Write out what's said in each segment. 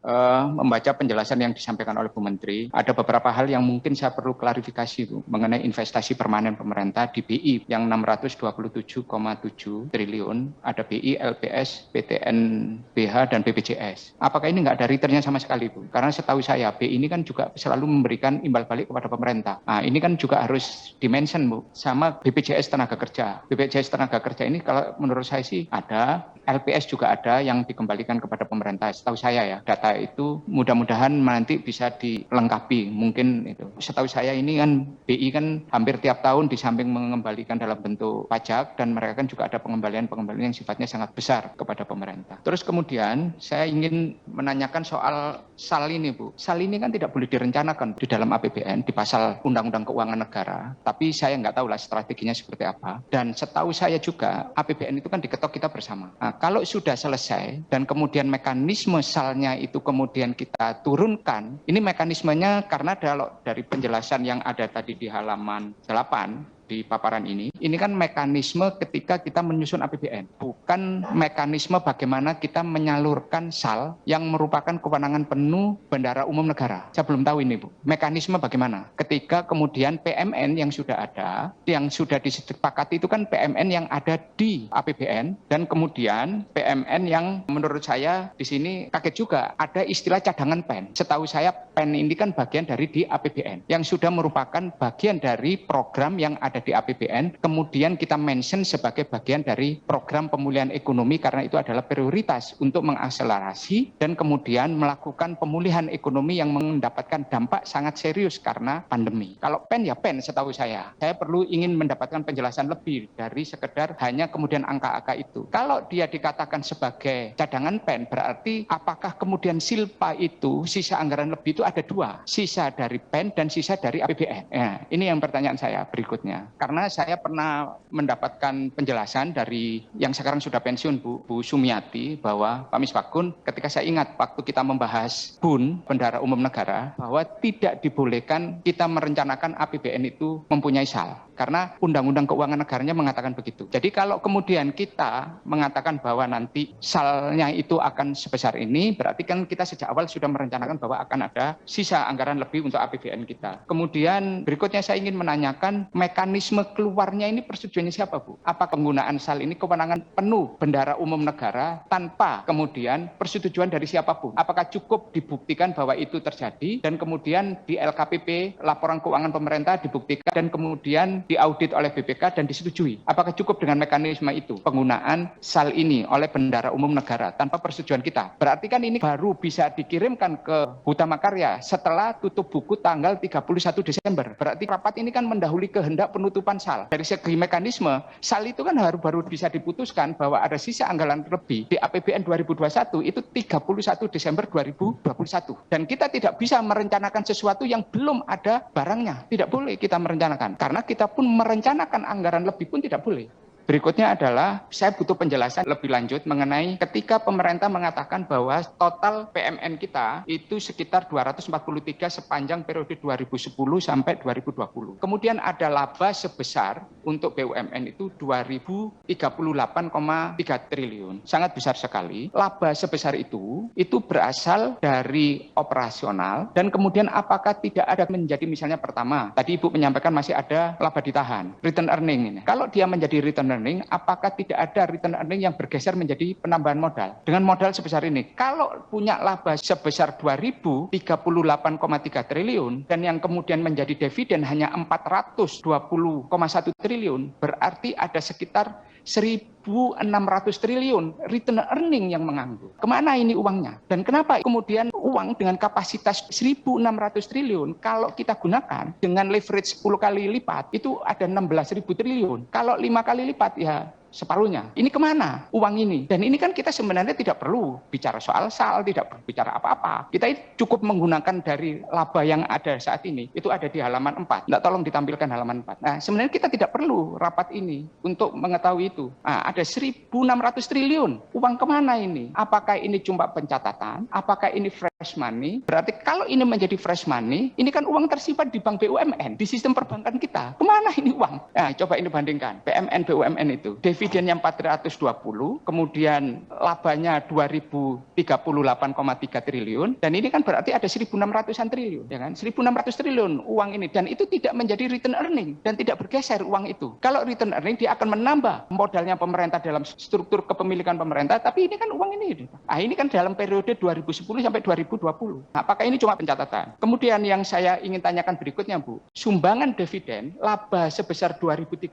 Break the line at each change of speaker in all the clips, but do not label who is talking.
membaca penjelasan yang disampaikan oleh Bu Menteri, ada beberapa hal yang mungkin saya perlu klarifikasi, Bu, mengenai investasi permanen pemerintah di BI yang 627,7 triliun, ada BI, LPS, PTNBH, dan BPJS. Apakah ini nggak ada returnnya sama sekali, Bu? Karena setahu saya, BI ini kan juga selalu memberikan imbal balik kepada pemerintah. Nah, ini kan juga harus dimention, Bu, sama BPJS Tenaga Kerja. BPJS Tenaga Kerja ini kalau menurut saya sih ada, LPS juga ada yang dikembalikan kepada pemerintah. Setahu saya ya, data itu mudah-mudahan nanti bisa dilengkapi. Mungkin itu. Setahu saya ini kan BI kan hampir tiap tahun di samping mengembalikan dalam bentuk pajak, dan mereka kan juga ada pengembalian-pengembalian yang sifatnya sangat besar kepada pemerintah. Terus kemudian saya ingin menanyakan soal SAL ini, Bu. SAL ini kan tidak boleh direncanakan di dalam APBN, di pasal Undang-Undang Keuangan Negara. Tapi saya nggak tahu lah strateginya seperti apa. Dan setahu saya juga APBN itu kan diketok kita bersama. Nah, kalau sudah selesai dan kemudian mekanisme SAL-nya itu kemudian kita turunkan, ini mekanismenya karena dari penjelasan yang ada tadi di halaman 8 di paparan ini kan mekanisme ketika kita menyusun APBN, bukan mekanisme bagaimana kita menyalurkan SAL yang merupakan kewenangan penuh Bendahara Umum Negara. Saya belum tahu ini, Bu. Mekanisme bagaimana? Ketika kemudian PMN yang sudah ada, yang sudah disepakati itu kan PMN yang ada di APBN, dan kemudian PMN yang menurut saya di sini kaget juga, ada istilah cadangan PEN. Setahu saya PEN ini kan bagian dari di APBN, yang sudah merupakan bagian dari program yang ada di APBN, kemudian kita mention sebagai bagian dari program pemulihan ekonomi karena itu adalah prioritas untuk mengakselerasi dan kemudian melakukan pemulihan ekonomi yang mendapatkan dampak sangat serius karena pandemi. Kalau PEN ya PEN setahu saya. Saya perlu ingin mendapatkan penjelasan lebih dari sekedar hanya kemudian angka-angka itu. Kalau dia dikatakan sebagai cadangan PEN, berarti apakah kemudian silpa itu, sisa anggaran lebih itu ada dua, sisa dari PEN dan sisa dari APBN. Ya, ini yang pertanyaan saya berikutnya. Karena saya pernah mendapatkan penjelasan dari yang sekarang sudah pensiun, Bu Sumiati, bahwa Pak Misbakun, ketika saya ingat waktu kita membahas BUN, Bendahara Umum Negara, bahwa tidak dibolehkan kita merencanakan APBN itu mempunyai SAL. Karena Undang-Undang Keuangan Negaranya mengatakan begitu. Jadi kalau kemudian kita mengatakan bahwa nanti SAL-nya itu akan sebesar ini, berarti kan kita sejak awal sudah merencanakan bahwa akan ada sisa anggaran lebih untuk APBN kita. Kemudian berikutnya saya ingin menanyakan mekanisme keluarnya ini persetujuannya siapa, Bu? Apa penggunaan SAL ini kewenangan penuh Bendahara Umum Negara tanpa kemudian persetujuan dari siapapun? Apakah cukup dibuktikan bahwa itu terjadi dan kemudian di LKPP, laporan keuangan pemerintah dibuktikan dan kemudian diaudit oleh BPK dan disetujui? Apakah cukup dengan mekanisme itu? Penggunaan SAL ini oleh Bendahara Umum Negara tanpa persetujuan kita. Berarti kan ini baru bisa dikirimkan ke Hutama Karya setelah tutup buku tanggal 31 Desember. Berarti rapat ini kan mendahului kehendak penutupan SAL. Dari segi mekanisme, SAL itu kan baru bisa diputuskan bahwa ada sisa anggaran lebih di APBN 2021 itu 31 Desember 2021. Dan kita tidak bisa merencanakan sesuatu yang belum ada barangnya. Tidak boleh kita merencanakan. Karena kita pun merencanakan anggaran lebih pun tidak boleh. Berikutnya adalah saya butuh penjelasan lebih lanjut mengenai ketika pemerintah mengatakan bahwa total PMN kita itu sekitar 243 sepanjang periode 2010 sampai 2020. Kemudian ada laba sebesar untuk BUMN itu 2038,3 triliun. Sangat besar sekali. Laba sebesar itu berasal dari operasional dan kemudian apakah tidak ada menjadi misalnya pertama, tadi Ibu menyampaikan masih ada laba ditahan, return earning ini. Kalau dia menjadi return earning, apakah tidak ada return earning yang bergeser menjadi penambahan modal? Dengan modal sebesar ini, kalau punya laba sebesar 2038,3 triliun dan yang kemudian menjadi dividen hanya 420,1 triliun, berarti ada sekitar 1.600 triliun return earning yang menganggur. Kemana ini uangnya? Dan kenapa kemudian uang dengan kapasitas 1.600 triliun kalau kita gunakan dengan leverage 10 kali lipat itu ada 16.000 triliun. Kalau 5 kali lipat ya separuhnya. Ini kemana uang ini? Dan ini kan kita sebenarnya tidak perlu bicara soal SAL, tidak perlu bicara apa-apa. Kita cukup menggunakan dari laba yang ada saat ini. Itu ada di halaman 4. Nggak, tolong ditampilkan halaman 4. Nah, sebenarnya kita tidak perlu rapat ini untuk mengetahui itu. Nah, ada 1.600 triliun. Uang kemana ini? Apakah ini cuma pencatatan? Apakah ini fresh money, berarti kalau ini menjadi fresh money, ini kan uang tersimpan di bank BUMN, di sistem perbankan kita. Kemana ini uang? Nah, coba ini bandingkan. PMN, BUMN itu, dividennya 420, kemudian labanya 2038,3 triliun, dan ini kan berarti ada 1.600-an triliun, ya kan? 1.600 triliun uang ini, dan itu tidak menjadi return earning, dan tidak bergeser uang itu. Kalau return earning, dia akan menambah modalnya pemerintah dalam struktur kepemilikan pemerintah, tapi ini kan uang ini. Nah, ini kan dalam periode 2010 sampai 2020. Nah, apakah ini cuma pencatatan? Kemudian yang saya ingin tanyakan berikutnya, Bu, sumbangan dividen laba sebesar 2038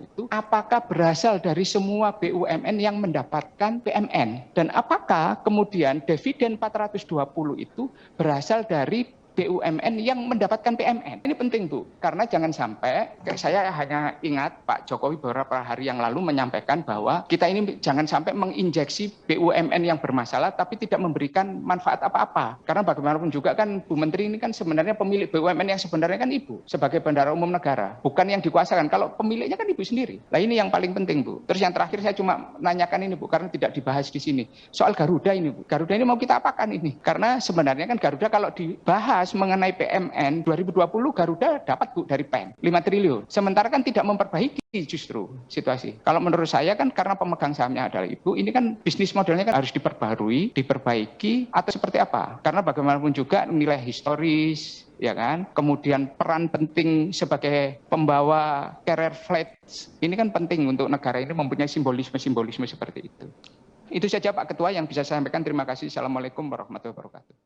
itu apakah berasal dari semua BUMN yang mendapatkan PMN? Dan apakah kemudian dividen 420 itu berasal dari BUMN yang mendapatkan PMN? Ini penting, Bu, karena jangan sampai, saya hanya ingat Pak Jokowi beberapa hari yang lalu menyampaikan bahwa kita ini jangan sampai menginjeksi BUMN yang bermasalah tapi tidak memberikan manfaat apa-apa. Karena bagaimanapun juga kan Bu Menteri ini kan sebenarnya pemilik BUMN yang sebenarnya kan Ibu sebagai Bendahara Umum Negara, bukan yang dikuasakan. Kalau pemiliknya kan Ibu sendiri. Nah, ini yang paling penting, Bu. Terus yang terakhir saya cuma nanyakan ini, Bu, karena tidak dibahas di sini. Soal Garuda ini, Bu. Garuda ini mau kita apakan ini? Karena sebenarnya kan Garuda kalau dibahas mengenai PMN 2020 Garuda dapat, Bu, dari PEN 5 triliun. Sementara kan tidak memperbaiki justru situasi. Kalau menurut saya kan karena pemegang sahamnya adalah Ibu, ini kan bisnis modelnya kan harus diperbarui, diperbaiki atau seperti apa? Karena bagaimanapun juga nilai historis, ya kan? Kemudian peran penting sebagai pembawa carrier flights ini kan penting untuk negara ini mempunyai simbolisme-simbolisme seperti itu. Itu saja Pak Ketua yang bisa saya sampaikan. Terima kasih. Assalamualaikum warahmatullahi wabarakatuh.